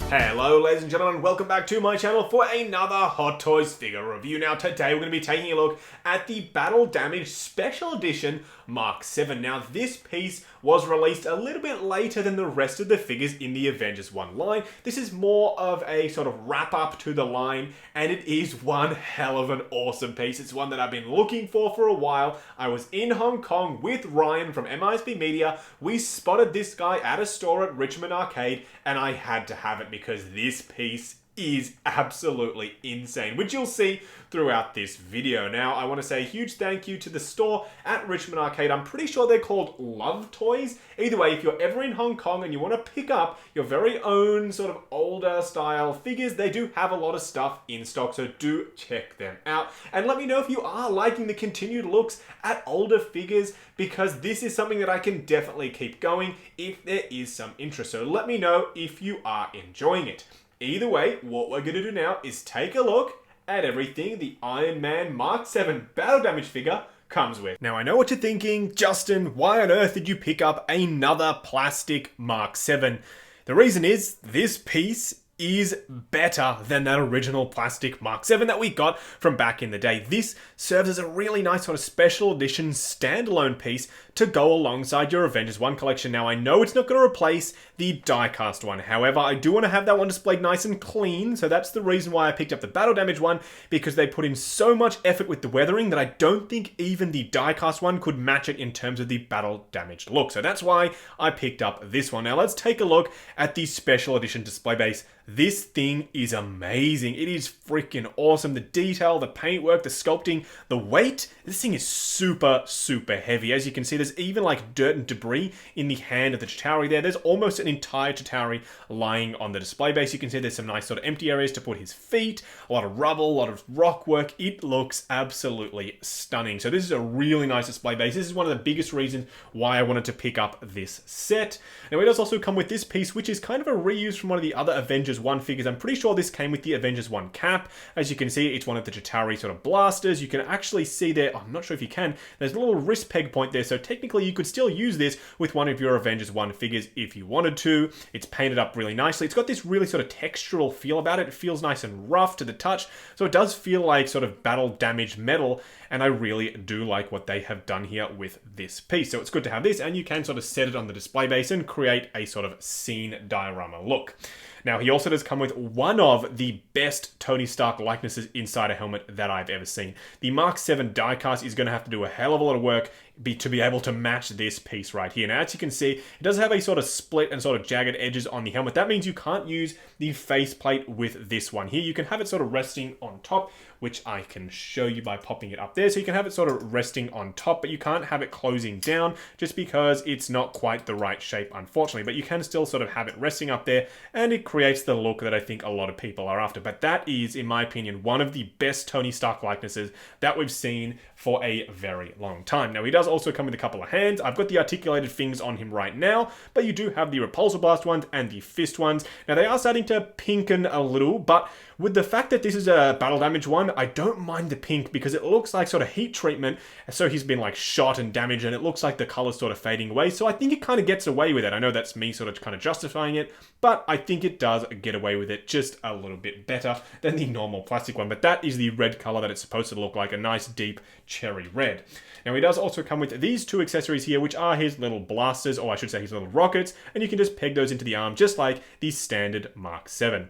Hello ladies and gentlemen, welcome back to my channel for another Hot Toys figure review. Now today we're going to be taking a look at the Battle Damage Special Edition Mark 7. Now this piece was released a little bit later than the rest of the figures in the Avengers 1 line. This is more of a sort of wrap up to the line, and it is one hell of an awesome piece. It's one that I've been looking for a while. I was in Hong Kong with Ryan from MISB Media. We spotted this guy at a store at Richmond Arcade, and I had to have it because this piece is absolutely insane, which you'll see throughout this video. Now, I want to say a huge thank you to the store at Richmond Arcade. I'm pretty sure they're called Love Toys. Either way, if you're ever in Hong Kong and you want to pick up your very own sort of older style figures, they do have a lot of stuff in stock, so do check them out. And let me know if you are liking the continued looks at older figures, because this is something that I can definitely keep going if there is some interest. So let me know if you are enjoying it. Either way, what we're going to do now is take a look at everything the Iron Man Mark 7 Battle Damage figure comes with. Now I know what you're thinking, Justin, why on earth did you pick up another plastic Mark 7? The reason is, this piece is better than that original plastic Mark 7 that we got from back in the day. This serves as a really nice sort of special edition standalone piece to go alongside your Avengers 1 collection. Now I know it's not going to replace the die-cast one. However, I do want to have that one displayed nice and clean, so that's the reason why I picked up the Battle Damage one, because they put in so much effort with the weathering that I don't think even the die-cast one could match it in terms of the Battle Damage look. So that's why I picked up this one. Now let's take a look at the special edition display base. This thing is amazing. It is freaking awesome. The detail, the paintwork, the sculpting, the weight. This thing is super, super heavy. As you can see, there's even like dirt and debris in the hand of the Chitauri there. There's almost an entire Chitauri lying on the display base. You can see there's some nice sort of empty areas to put his feet, a lot of rubble, a lot of rock work. It looks absolutely stunning. So this is a really nice display base. This is one of the biggest reasons why I wanted to pick up this set. Now it does also come with this piece, which is kind of a reuse from one of the other Avengers 1 figures. I'm pretty sure this came with the Avengers 1 cap. As you can see, it's one of the Chitauri sort of blasters. You can actually see there, I'm not sure if you can, there's a little wrist peg point there, so technically you could still use this with one of your Avengers 1 figures if you wanted to. It's painted up really nicely. It's got this really sort of textural feel about it. It feels nice and rough to the touch, so it does feel like sort of battle damage metal, and I really do like what they have done here with this piece. So it's good to have this, and you can sort of set it on the display base and create a sort of scene diorama look. Now, he also does come with one of the best Tony Stark likenesses inside a helmet that I've ever seen. The Mark 7 diecast is going to have to do a hell of a lot of work to be able to match this piece right here. Now, as you can see, it does have a sort of split and sort of jagged edges on the helmet. That means you can't use the faceplate with this one here. You can have it sort of resting on top, which I can show you by popping it up there. So you can have it sort of resting on top, but you can't have it closing down just because it's not quite the right shape, unfortunately. But you can still sort of have it resting up there, and it creates the look that I think a lot of people are after. But that is, in my opinion, one of the best Tony Stark likenesses that we've seen for a very long time. Now, he does also come with a couple of hands. I've got the articulated things on him right now, but you do have the repulsor blast ones and the fist ones. Now, they are starting to pinken a little, but with the fact that this is a battle damage one, I don't mind the pink because it looks like sort of heat treatment. So he's been like shot and damaged, and it looks like the color's sort of fading away. So I think it kind of gets away with it. I know that's me sort of kind of justifying it, but I think it does get away with it just a little bit better than the normal plastic one. But that is the red color that it's supposed to look like, a nice deep cherry red. Now, he does also come with these two accessories here, which are his little blasters, or I should say his little rockets, and you can just peg those into the arm just like the standard Mark 7.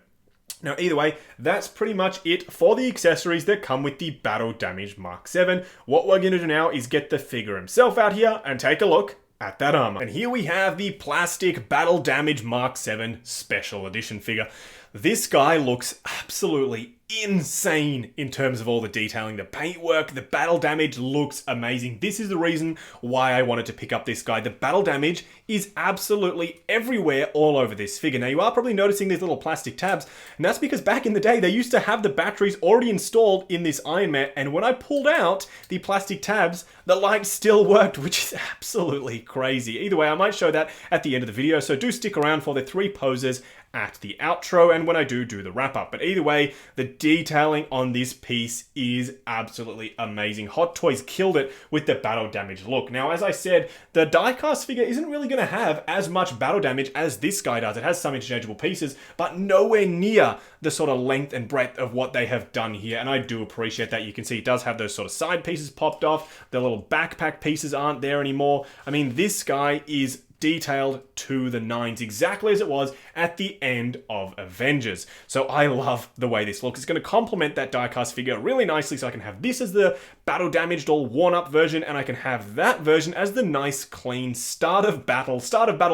Now, either way, that's pretty much it for the accessories that come with the Battle Damage Mark 7. What we're going to do now is get the figure himself out here and take a look at that armor. And here we have the plastic Battle Damage Mark 7 Special Edition figure. This guy looks absolutely insane in terms of all the detailing, the paintwork, the battle damage looks amazing. This is the reason why I wanted to pick up this guy. The battle damage is absolutely everywhere all over this figure. Now, you are probably noticing these little plastic tabs, and that's because back in the day, they used to have the batteries already installed in this Iron Man, and when I pulled out the plastic tabs, the light still worked, which is absolutely crazy. Either way, I might show that at the end of the video, so do stick around for the 3 poses at the outro and when I do the wrap up. But either way, the detailing on this piece is absolutely amazing. Hot Toys killed it with the battle damage look. Now, as I said, the diecast figure isn't really going to have as much battle damage as this guy does. It has some interchangeable pieces, but nowhere near the sort of length and breadth of what they have done here, and I do appreciate that. You can see it does have those sort of side pieces popped off. The little backpack pieces aren't there anymore. I mean, this guy is detailed to the nines, exactly as it was at the end of Avengers. So I love the way this looks. It's going to complement that diecast figure really nicely, so I can have this as the battle damaged, all worn up version, and I can have that version as the nice, clean start of Battle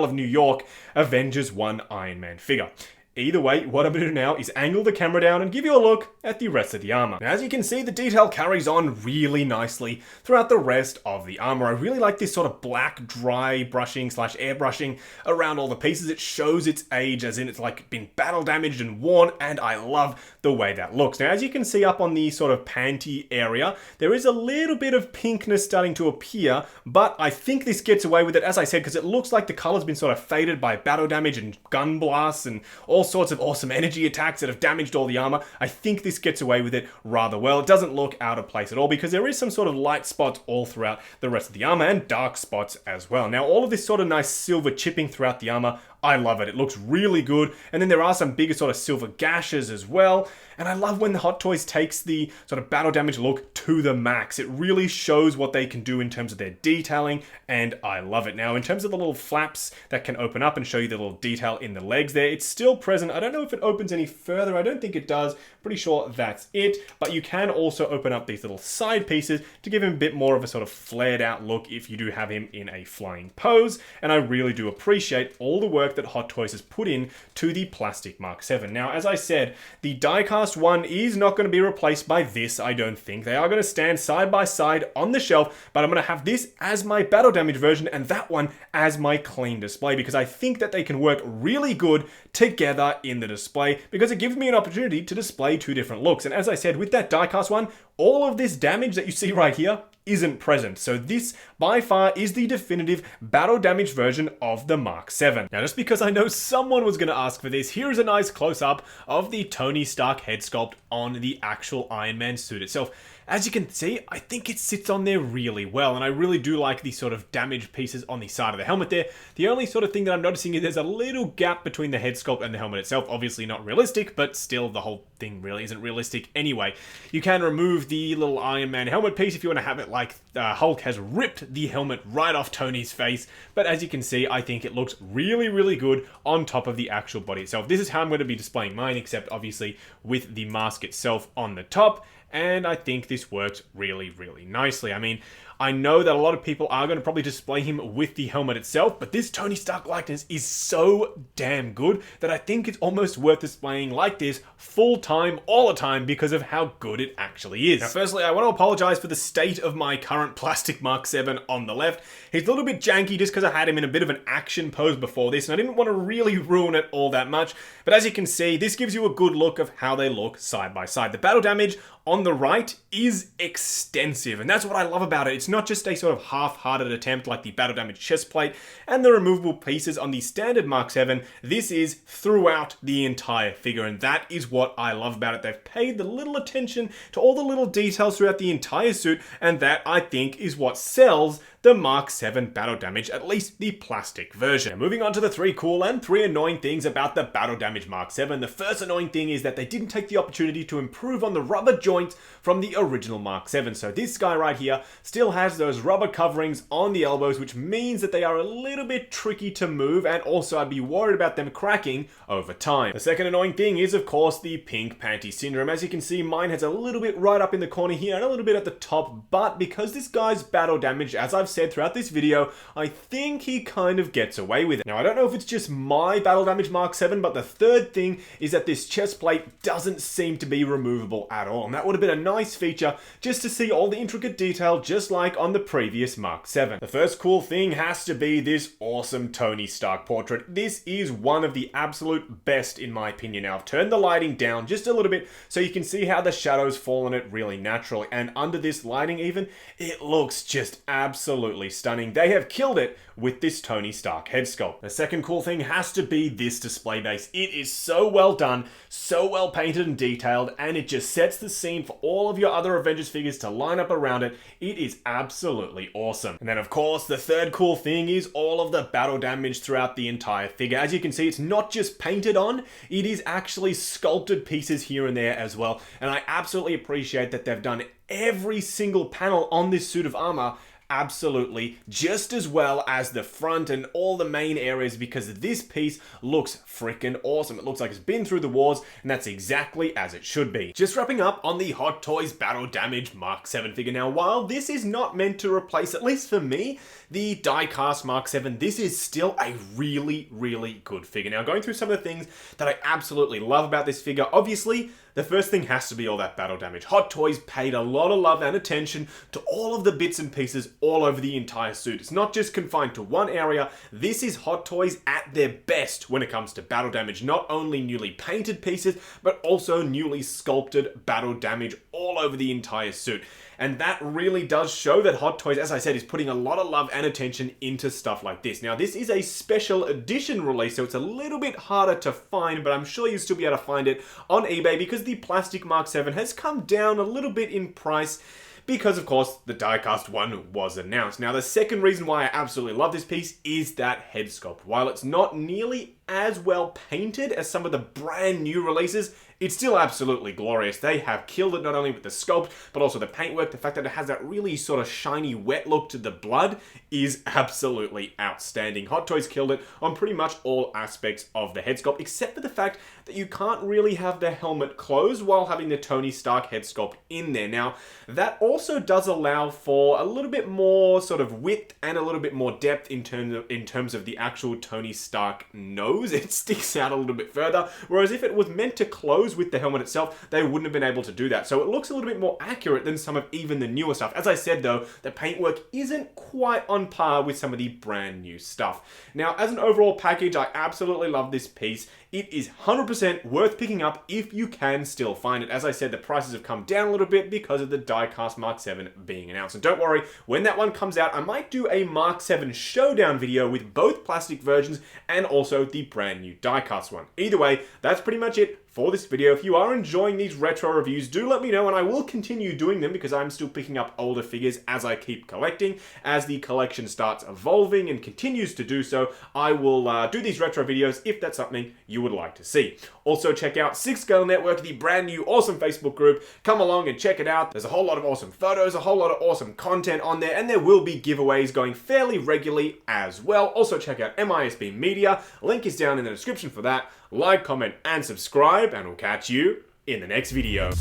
of New York, Avengers 1 Iron Man figure. Either way, what I'm going to do now is angle the camera down and give you a look at the rest of the armor. Now, as you can see, the detail carries on really nicely throughout the rest of the armor. I really like this sort of black, dry brushing / airbrushing around all the pieces. It shows its age, as in it's like been battle damaged and worn, and I love the way that looks. Now, as you can see up on the sort of panty area, there is a little bit of pinkness starting to appear, but I think this gets away with it, as I said, because it looks like the color's been sort of faded by battle damage and gun blasts and all sorts of awesome energy attacks that have damaged all the armor. I think this gets away with it rather well. It doesn't look out of place at all because there is some sort of light spots all throughout the rest of the armor and dark spots as well. Now, all of this sort of nice silver chipping throughout the armor, I love it. It looks really good. And then there are some bigger sort of silver gashes as well. And I love when the Hot Toys takes the sort of battle damage look to the max. It really shows what they can do in terms of their detailing, and I love it. Now, in terms of the little flaps that can open up and show you the little detail in the legs there, it's still present. I don't know if it opens any further. I don't think it does. Pretty sure that's it. But you can also open up these little side pieces to give him a bit more of a sort of flared out look if you do have him in a flying pose. And I really do appreciate all the work that Hot Toys has put in to the plastic Mark 7. Now, as I said, the diecast one is not going to be replaced by this, I don't think. They are going to stand side by side on the shelf, but I'm going to have this as my battle damage version and that one as my clean display, because I think that they can work really good together in the display, because it gives me an opportunity to display two different looks. And as I said, with that diecast one, all of this damage that you see right here isn't present. So this, by far, is the definitive battle damage version of the Mark 7. Now, just because I know someone was going to ask for this, here is a nice close-up of the Tony Stark head sculpt on the actual Iron Man suit itself. As you can see, I think it sits on there really well, and I really do like the sort of damaged pieces on the side of the helmet there. The only sort of thing that I'm noticing is there's a little gap between the head sculpt and the helmet itself. Obviously not realistic, but still the whole thing really isn't realistic anyway. You can remove the little Iron Man helmet piece if you want to have it like Hulk has ripped the helmet right off Tony's face, but as you can see, I think it looks really, really good on top of the actual body itself. This is how I'm going to be displaying mine, except obviously with the mask itself on the top. And I think this works really, really nicely. I mean, I know that a lot of people are going to probably display him with the helmet itself, but this Tony Stark likeness is so damn good that I think it's almost worth displaying like this full time, all the time, because of how good it actually is. Now, firstly, I want to apologize for the state of my current plastic Mark 7 on the left. He's a little bit janky just because I had him in a bit of an action pose before this, and I didn't want to really ruin it all that much. But as you can see, this gives you a good look of how they look side by side. The battle damage on the right is extensive, and that's what I love about it. It's not just a sort of half-hearted attempt like the battle damage chest plate and the removable pieces on the standard Mark 7. This is throughout the entire figure, and that is what I love about it. They've paid the little attention to all the little details throughout the entire suit, and that, I think, is what sells the Mark 7 battle damage, at least the plastic version. Now, moving on to the 3 cool and 3 annoying things about the battle damage Mark 7. The first annoying thing is that they didn't take the opportunity to improve on the rubber joints from the original Mark 7. So this guy right here still has those rubber coverings on the elbows, which means that they are a little bit tricky to move, and also I'd be worried about them cracking over time. The second annoying thing is, of course, the pink panty syndrome. As you can see, mine has a little bit right up in the corner here and a little bit at the top, but because this guy's battle damage, as I've said throughout this video, I think he kind of gets away with it. Now, I don't know if it's just my battle damage Mark 7, but the third thing is that this chest plate doesn't seem to be removable at all, and that would have been a nice feature just to see all the intricate detail just like on the previous Mark 7. The first cool thing has to be this awesome Tony Stark portrait. This is one of the absolute best in my opinion. Now, I've turned the lighting down just a little bit so you can see how the shadows fall on it really naturally, and under this lighting even, it looks just absolutely absolutely stunning. They have killed it with this Tony Stark head sculpt. The second cool thing has to be this display base. It is so well done, so well painted and detailed, and it just sets the scene for all of your other Avengers figures to line up around it. It is absolutely awesome. And then of course, the third cool thing is all of the battle damage throughout the entire figure. As you can see, it's not just painted on, it is actually sculpted pieces here and there as well. And I absolutely appreciate that they've done every single panel on this suit of armor absolutely just as well as the front and all the main areas, because this piece looks freaking awesome. It looks like it's been through the wars, and that's exactly as it should be. Just wrapping up on the Hot Toys Battle Damage Mark 7 figure. Now, while this is not meant to replace, at least for me, the die-cast Mark 7, this is still a really, really good figure. Now, going through some of the things that I absolutely love about this figure, obviously, the first thing has to be all that battle damage. Hot Toys paid a lot of love and attention to all of the bits and pieces all over the entire suit. It's not just confined to one area. This is Hot Toys at their best when it comes to battle damage. Not only newly painted pieces, but also newly sculpted battle damage all over the entire suit. And that really does show that Hot Toys, as I said, is putting a lot of love and attention into stuff like this. Now, this is a special edition release, so it's a little bit harder to find, but I'm sure you'll still be able to find it on eBay because the plastic Mark 7 has come down a little bit in price because, of course, the die-cast one was announced. Now, the second reason why I absolutely love this piece is that head sculpt. While it's not nearly as well painted as some of the brand new releases, it's still absolutely glorious. They have killed it not only with the sculpt, but also the paintwork. The fact that it has that really sort of shiny, wet look to the blood is absolutely outstanding. Hot Toys killed it on pretty much all aspects of the head sculpt, except for the fact that you can't really have the helmet closed while having the Tony Stark head sculpt in there. Now, that also does allow for a little bit more sort of width and a little bit more depth in terms of the actual Tony Stark nose. It sticks out a little bit further, whereas if it was meant to close with the helmet itself, they wouldn't have been able to do that. So it looks a little bit more accurate than some of even the newer stuff. As I said though, the paintwork isn't quite on par with some of the brand new stuff. Now, as an overall package, I absolutely love this piece. It is 100% worth picking up if you can still find it. As I said, the prices have come down a little bit because of the die-cast Mark 7 being announced. And don't worry, when that one comes out, I might do a Mark 7 showdown video with both plastic versions and also the brand new die-cast one. Either way, that's pretty much it for this video. If you are enjoying these retro reviews, do let me know, and I will continue doing them because I'm still picking up older figures as I keep collecting. As the collection starts evolving and continues to do so, I will do these retro videos if that's something you would like to see. Also, check out Six Scale Network, the brand new awesome Facebook group. Come along and check it out. There's a whole lot of awesome photos, a whole lot of awesome content on there, and there will be giveaways going fairly regularly as well. Also, check out MISB Media. Link is down in the description for that. Like, comment, and subscribe, and we'll catch you in the next video.